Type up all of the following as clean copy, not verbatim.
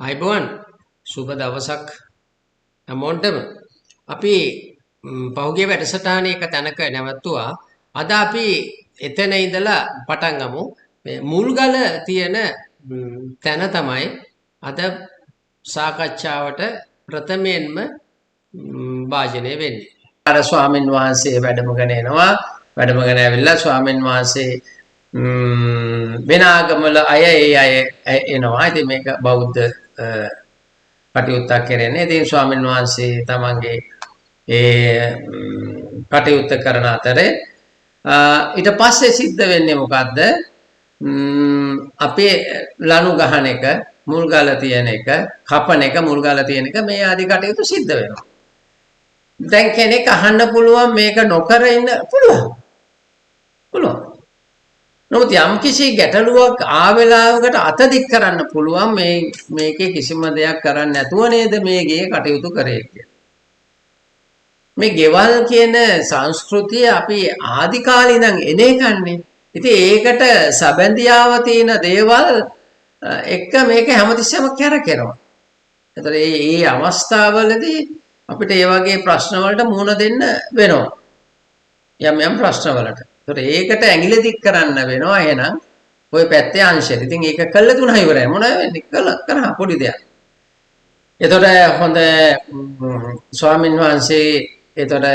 අයිබෝන් සුබ දවසක් හැමෝටම අපි පහුගිය වැඩසටහනේ එක තැනක නැවතුවා. අද අපි එතන ඉඳලා පටන් ගමු. මේ මුල්ගල තියෙන තැන තමයි අද සාකච්ඡාවට ප්‍රථමයෙන්ම වාජනය වෙන්නේ. අර ස්වාමින් වහන්සේ වැඩමගෙන එනවා. වැඩමගෙන ඇවිල්ලා ස්වාමින් වහන්සේ වෙන ආගමවල අය එනවා. ඉතින් මේක බෞද්ධ කටයුත්තක් කරන්නේ. ඉතින් ස්වාමීන් වහන්සේ තමන්ගේ ඒ කටයුත්ත කරන අතරේ ඊට පස්සේ සිද්ධ වෙන්නේ මොකද්ද? අපේ ලනු ගහන එක, මුල් ගාලා තියෙන එක, කපන එක, මුල් ගාලා තියෙන එක මේ ආදි කටයුතු සිද්ධ වෙනවා. දැන් කෙනෙක් අහන්න පුළුවන් මේක නොකර ඉන්න පුළුවන්. නමුත් යම් කිසි ගැටලුවක් ආවෙලාවකට අත දික් කරන්න පුළුවන් මේකේ කිසිම දෙයක් කරන්න නැතුව නේද මේ ගේ කටයුතු කරේ කියලා. මේ ගෙවල් කියන සංස්කෘතිය අපි ආදි කාලේ ඉඳන් එන එකන්නේ. ඉතින් ඒකට සැබඳියාව තියෙන දේවල් එක්ක මේක හැමතිස්සෙම කරකිනවා. ඒතර මේ අවස්ථාවවලදී අපිට මේ වගේ ප්‍රශ්න වලට මුහුණ දෙන්න වෙනවා. යම් ප්‍රශ්න වලට. ඒකට ඇඟිලි දික් කරන්න වෙනවා. එහෙනම් ওই පැත්තේ අංශෙට. ඉතින් ඒක කළ තුනයි ඉවරයි. මොනවද වෙන්නේ? කරා පොඩි දෙයක්. එතකොට හොඳ ස්වාමින් වහන්සේ එතකොට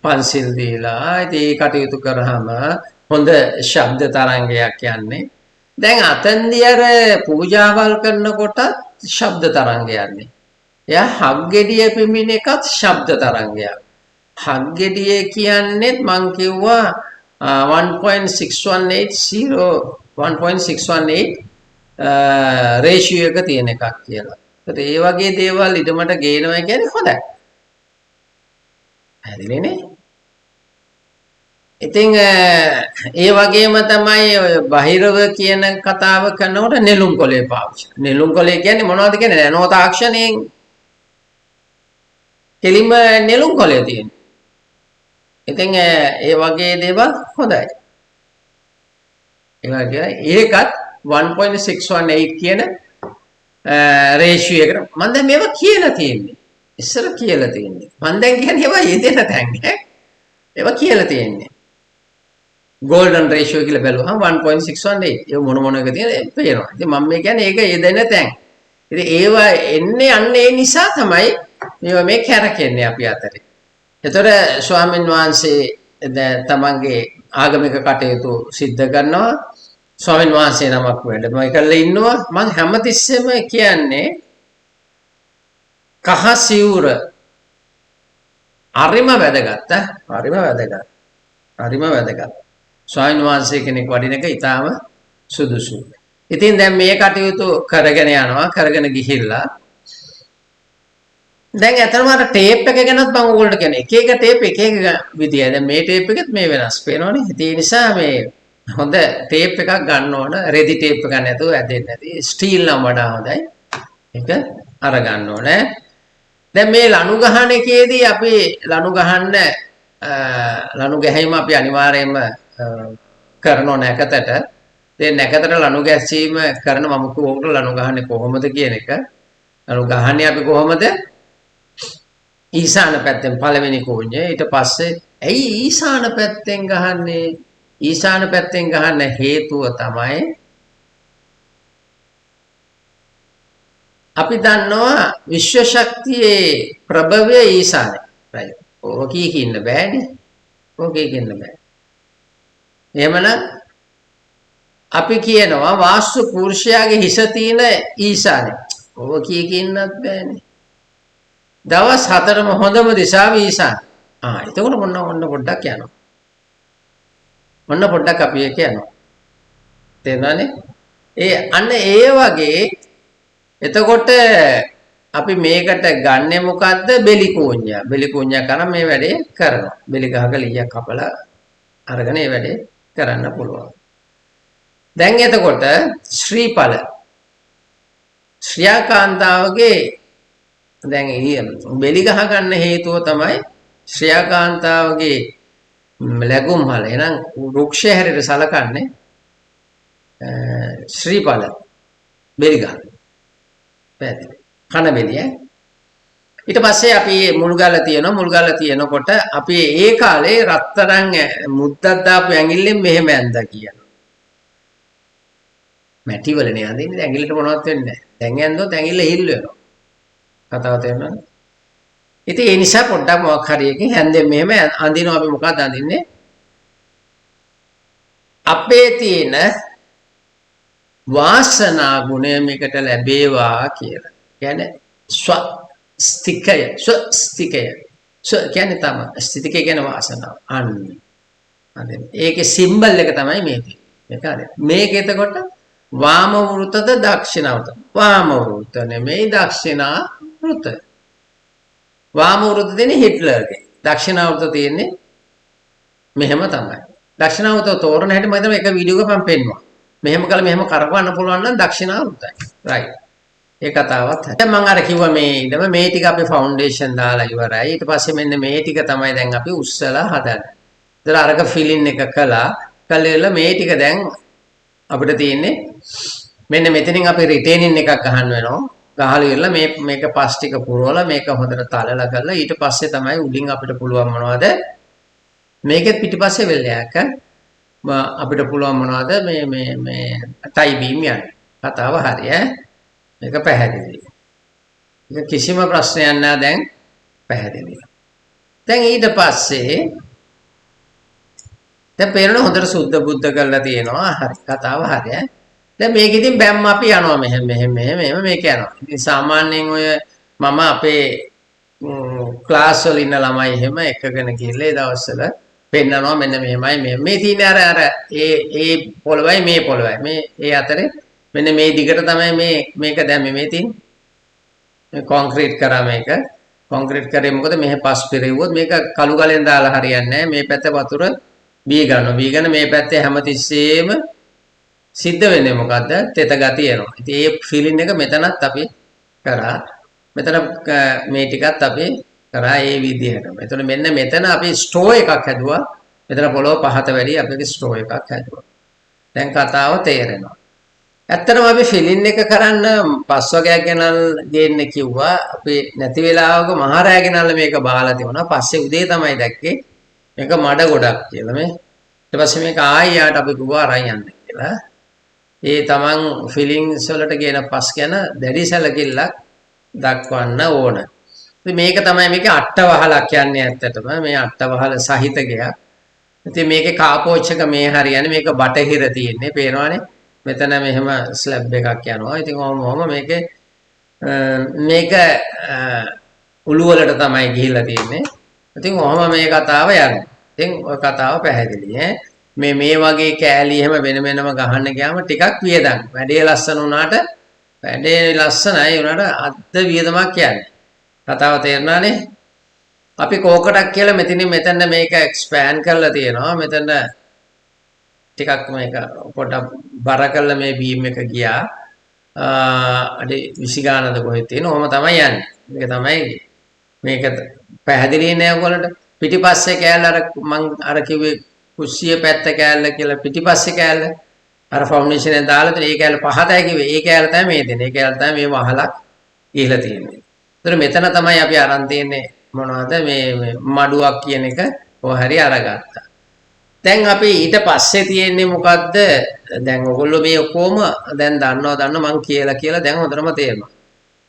පන්සිල් දීලා ඉතින් කටයුතු කරාම හොඳ ශබ්ද තරංගයක් යන්නේ. දැන් අතන්දී අර පූජාවල් කරනකොට ශබ්ද තරංගයක් යන්නේ. එයා හග්ගෙඩිය පිඹින එකත් ශබ්ද තරංගයක්. හග්ගෙඩිය කියන්නේ මං කිව්වා 1.618 රේෂියෝ එක තියෙන එකක් කියලා. ඒත් ඒ වගේ දේවල් ඊටමට ගේනවා කියන්නේ හොඳයි. හරිනේ නේ? ඉතින් ඒ වගේම තමයි ඔය බහිරව කියන කතාව කරනකොට නෙළුම් කොලේ පාවිච්චි. නෙළුම් කොලේ කියන්නේ මොනවද කියන්නේ? නැනෝ තාක්ෂණයෙන් කෙලිම නෙළුම් කොලේ තියෙන. ඉතින් ඒ වගේ දේවල් හොඳයි. ඒකත් 1.618 කියන රේෂියෝ එකට මම දැන් මේවා කියලා තියෙන්නේ. ඉස්සර කියලා තියෙන්නේ. මම දැන් කියන්නේ ඒවා යෙදෙන තැන් ඈ. ඒවා කියලා තියෙන්නේ. golden ratio කියලා බැලුවහම 1.618. ඒ මොන එක තියෙන පේනවා. ඉතින් මම මේ කියන්නේ ඒක යෙදෙන තැන්. ඉතින් ඒවා එන්නේ ඒ නිසා තමයි මේවා මේ කැරකෙන්නේ අපි අතරේ. එතකොට ස්වාමීන් වහන්සේ තමන්ගේ ආගමික කටයුතු සිද්ධ කරනවා. ස්වාමීන් වහන්සේ නමක් වැඩම කරලා ඉන්නවා. මම හැමතිස්සෙම කියන්නේ කහ සිවුර හරිම වැදගත්. හරිම වැදගත්. ස්වාමීන් වහන්සේ කෙනෙක් වඩින එක ඊටාම සුදුසුයි. ඉතින් දැන් මේ කටයුතු කරගෙන යනවා. කරගෙන ගිහිල්ලා දැන් ඇත්තටම අර ටේප් එක ගැනත් මම ඕගොල්ලන්ට කියන්නේ එක ටේප් එක විදියයි. දැන් මේ ටේප් එකෙත් මේ වෙනස් වෙනවනේ. ඒ නිසා මේ හොඳ ටේප් එකක් ගන්න ඕන. රෙදි ටේප් එකක් නැතුව ඇදෙන්නේ නැති. ස්ටීල් නම් වඩා හොඳයි. ඒක අරගන්න ඕනේ. දැන් මේ ලනු ගහන එකේදී අපි ලනු ගැහිම අපි අනිවාර්යයෙන්ම කරනෝ නැකතට. ඒ නැකතට ලනු ගැසීම කරන මම කෝකට ලනු ගහන්නේ කොහොමද කියන එක. ලනු ගහන්නේ අපි කොහොමද? ඊසාන පැත්තෙන් පළවෙනි කෝණය. ඊට පස්සේ ඇයි ඊසාන පැත්තෙන් ගහන්නේ? ඊසාන පැත්තෙන් ගහන්න හේතුව තමයි අපි දන්නවා විශ්ව ශක්තියේ ප්‍රභවය ඊසානේ. right. ඕකී කියන්න බෑනේ. එහෙමනම් අපි කියනවා වාස්තු පුරුෂයාගේ හිස තියෙන ඊසානේ. ඕකී කියන්නත් බෑනේ. දවස් 4ම හොඳම දිශාව ඊසාන. එතකොට ඔන්න පොඩ්ඩක් යනවා. ඔන්න පොඩ්ඩක් අපි එක යනවා. තේරුණානේ? අන්න ඒ වගේ එතකොට අපි මේකට ගන්නෙ මොකද්ද? බෙලි කෝඤ්ඤය. බෙලි කෝඤ්ඤය කරන් මේ වැඩේ කරනවා. බෙලි ගහක ලීයක් කපලා අරගෙන මේ වැඩේ කරන්න පුළුවන්. දැන් එතකොට ශ්‍රීඵල ශ්‍රියාකාන්තාවගේ දැන් බෙලි ගහ ගන්න හේතුව තමයි ශ්‍රියාකාන්තාවගේ ලැබුම් හල. එහෙනම් වෘක්ෂය හැරෙට සලකන්නේ ශ්‍රීඵල. බෙලි ගන්න. පැහැදිලි. කන බෙලිය. ඊට පස්සේ අපි මුල් ගාලා තියෙනකොට අපි ඒ කාලේ රත්තරන් මුද්දක් දාපු ඇඟිල්ලෙන් මෙහෙම ඇඳලා කියනවා. මැටි වලනේ අඳින්නේ ඇඟිල්ලට මොනවත් වෙන්නේ නැහැ. දැන් ඇඳොත් ඇඟිල්ල හිල් වෙනවා. කතාව තේරෙනවද? ඉතින් ඒ නිසා පොඩ්ඩක් මොකක් හරි එකකින් හැන්දෙන් මෙහෙම අඳිනවා. අපි මොකක්ද අඳින්නේ? අපේ තියෙන වාසනා ගුණය මේකට ලැබේවා කියලා. කියන්නේ ස්තිකය කියන්නේ තමයි ස්තිකය කියන්නේ වාසනාව. අන්නේ. ඒකේ සිම්බල් එක තමයි මේක. මේක හරි. මේක එතකොට වාම වෘතද දක්ෂිණ වෘත. වාම වෘත නෙමෙයි දක්ෂිණ වෘත. වාම වෘත දෙන්නේ හිට්ලර්ගේ. දක්ෂිණ වෘත තියෙන්නේ මෙහෙම තමයි. දක්ෂිණ වෘත තෝරන හැටි මම හිතනවා එක වීඩියෝ එකක් මම පෙන්නුවා. මෙහෙම කළා මෙහෙම කරකවන්න පුළුවන් නම් දක්ෂිණ වෘතයි. රයිට්. ඒ කතාවත් හරි. දැන් මම අර කිව්වා මේ ඉඳම මේ ටික අපි ෆවුන්ඩේෂන් දාලා ඉවරයි. ඊට පස්සේ මෙන්න මේ ටික තමයි දැන් අපි උස්සලා හදන්නේ. ඒතර අරක ෆිලින් එක කළා මේ ටික දැන් අපිට තියෙන්නේ මෙන්න මෙතනින් අපි රිටේනින් එකක් ගහන්න වෙනවා. ගහලා ඉවරලා මේක පස් ටික පුරවලා මේක හොඳට තලලා කරලා ඊට පස්සේ තමයි උඩින් අපිට පුළුවන් මොනවද මේකෙත් පිටිපස්සේ වෙල්ලයක් අපිට පුළුවන් මොනවද මේ ටයි බීම් යන්නේ. කතාව හරි ඈ. මේක පැහැදිලි. ඒක කිසිම ප්‍රශ්නයක් නැහැ දැන් පැහැදිලි. දැන් ඊට පස්සේ දැන් පේනවනේ හොඳට සුද්ධ බුද්ධ කරලා තියෙනවා. හරි කතාව හරි ඈ. දැන් මේක ඉතින් බැම්ම අපි යනවා මෙහෙම මේක යනවා. ඉතින් සාමාන්‍යයෙන් ඔය මම අපේ ක්ලාස් වල ඉන්න ළමයි එහෙම එකගෙන ගිහලා ඒ දවස්වල පෙන්නනවා මෙන්න මෙහෙමයි මේ තියෙන අර ඒ පොළවයි මේ පොළවයි මේ ඒ අතරේ මෙන්න මේ දිගට තමයි මේක දැම්මේ මේ තියෙන්නේ. මේ කොන්ක්‍රීට් කරා මේක. කොන්ක්‍රීට් කරේ මොකද මෙහෙ පස් පිරෙව්වොත් මේක කළු ගලෙන් දාලා හරියන්නේ නැහැ. මේ පැත්ත වතුර බී ගන්නවා. බීගෙන මේ පැත්තේ හැමතිස්සෙම සිද්ධ වෙන්නේ මොකද්ද? තෙත ගතිය එනවා. ඉතින් ඒ ෆීලින් එක මෙතනත් අපි කරා. මෙතන මේ ටිකත් අපි කරා ඒ විදිහටම. එතකොට මෙන්න මෙතන අපි ස්ටෝ එකක් හැදුවා. මෙතන පොළොව පහත වැඩි අපි ස්ටෝ එකක් හැදුවා. දැන් කතාව තේරෙනවා. ඇත්තටම අපි ෆිලින් එක කරන්න පස් වගයක් ගෙනල් කිව්වා. අපි නැති වෙලාවක මහරෑ ගෙනල්ලා මේක බාලා තිබුණා. පස්සේ උදේ තමයි දැක්කේ මේක මඩ ගොඩක් කියලා මේ. ඊට පස්සේ මේක ආයෙත් අපි කිව්වා අරන් යන්න කියලා. ඒ තමන් ෆිලින්ස් වලට කියන පස් ගැන දැඩි සැලකිල්ලක් දක්වන්න ඕන. ඉතින් මේක තමයි මේකේ අට්ටවහලක් කියන්නේ ඇත්තටම මේ අට්ටවහල සහිත ගයක්. ඉතින් මේකේ කාපෝච් එක මේ හරියන්නේ මේක බටහිර තියෙන්නේ පේනවනේ. මෙතන මෙහෙම ස්ලැබ් එකක් යනවා. ඉතින් ඔහොම මේක උළු වලට තමයි ගිහිල්ලා තියෙන්නේ. ඉතින් ඔහොම මේ කතාව යනවා. ඉතින් ඔය කතාව පැහැදිලි ඈ. මේ වගේ කෑලි එහෙම වෙන වෙනම ගහන්න ගියාම ටිකක් වියදම්. වැඩේ ලස්සන වුණාට වැඩේ ලස්සනයි වුණාට අද්ද වියදමක් කියන්නේ. කතාව තේරුණානේ? අපි කෝකටක් කියලා මෙතන මේක එක්ස්පෑන්ඩ් කරලා තියෙනවා. මෙතන ටිකක් මේක පොඩ්ඩක් බර කරලා මේ බීම් එක ගියා. අඩි 20 ගානද කොහෙද තියෙන. ඔහොම තමයි යන්නේ. මේක තමයි මේක පැහැදිලි නෑ ඔයගොල්ලන්ට. පිටිපස්සේ කෑල්ල මං අර කිව්වේ කුස්සිය පැත්ත කෑල්ල කියලා පිටිපස්සේ කෑල්ල අර ෆවුන්ඩේෂන් එක දාලා තියෙන ඒ කෑල්ල පහතයි කිව්වේ. ඒ කෑල්ල තමයි මේ දෙන්නේ. ඒ කෑල්ල තමයි මේ වහලක් ගිහලා තියෙන්නේ. ඒතර මෙතන තමයි අපි අරන් තියෙන්නේ මොනවද මේ මඩුවක් කියන එක කොහරි අරගත්තා. දැන් අපි ඊට පස්සේ තියෙන්නේ මොකද්ද? දැන් ඔයගොල්ලෝ මේ ඔක්කොම දැන් දන්නවා මං කියලා දැන් හොඳටම තේරෙනවා.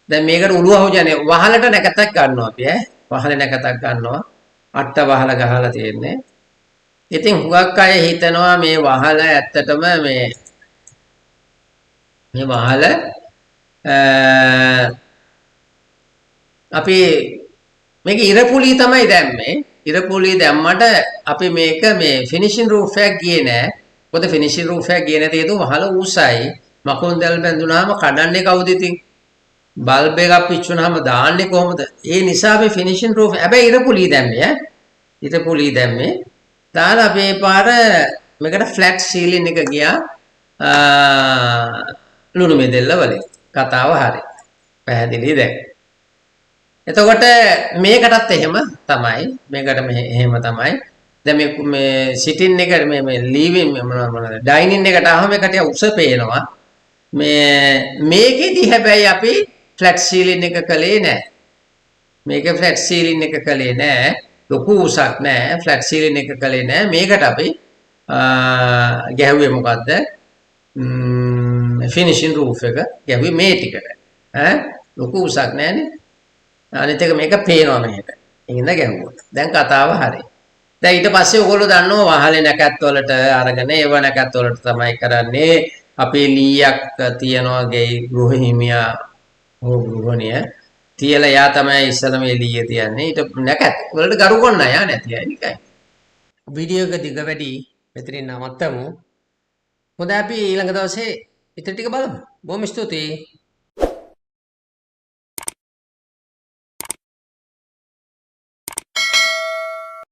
දැන් මේකට උළු අහුජනේ වහලට නැකතක් ගන්නවා අපි ඈ. වහලේ නැකතක් ගන්නවා. අට්ට වහල ගහලා තියෙන්නේ. ඉතින් හුඟක් අය හිතනවා මේ වහල ඇත්තටම මේ වහල අපි මේක ඉරපුලි තමයි දැම්මේ. ඉරපුලි දැම්මට අපි මේක මේ ෆිනිෂින් රූෆ් එකක් ගියේ නෑ. මොකද ෆිනිෂින් රූෆ් එකක් ගියේ නැති හේතුව වහල උසයි. මකුණු දැල් බැඳුනාම කඩන්නේ කවුද ඉතින්? බල්බ් එකක් පිච්චුනහම දාන්නේ කොහොමද? ඒ නිසා අපි ෆිනිෂින් රූෆ් හැබැයි ඉරපුලි දැම්මේ ඈ. ඉරපුලි දැම්මේ. දාලා අපි පාර මේකට ෆ්ලැට් සීලින් එක ගියා. ලුණු මෙදෙල්ල වලින්. කතාව හරි. පැහැදිලි දැන්. එතකොට මේකටත් එහෙම තමයි. මේකට එහෙම තමයි. දැන් මේ සිටින් එක මේ ලීවින් මොනවද ඩයිනින් එකට ආවම එකට උස පේනවා. මේකෙදි හැබැයි අපි ෆ්ලැට් සීලින් එක කළේ නැහැ. මේක ෆ්ලැට් සීලින් එක කළේ නැහැ. ලොකු උසක් නැහැ. ෆ්ලැට් සීලින් එක කළේ නැහැ. මේකට අපි ගැහුවේ මොකද්ද? ෆිනිෂින් රූෆ් එක ගැහුවේ මේ ටිකට. ලොකු උසක් නැහැනේ. අනිත් එක මේක පේනවා මෙහෙට. ඒකින්ද ගැහුවා. දැන් කතාව හරි. දැන් ඊට පස්සේ ඔයගොල්ලෝ දන්නවා වහලේ නැකත් වලට අරගෙන ඒව නැකත් වලට තමයි කරන්නේ. අපේ ලීයක් තියනවා ගේ ගෘහ හිමියා හෝ ගෘහණිය තියලා යා තමයි ඉස්සලම එළිය තියන්නේ. ඊට නැකත් වලට ගරු කරන්න යා නැති අය නිකයි. වීඩියෝ එක දිග වැඩි මෙතනින් නවත්තමු. හොඳයි අපි ඊළඟ දවසේ ඉතින් ටික බලමු. බොහොම ස්තුතියි.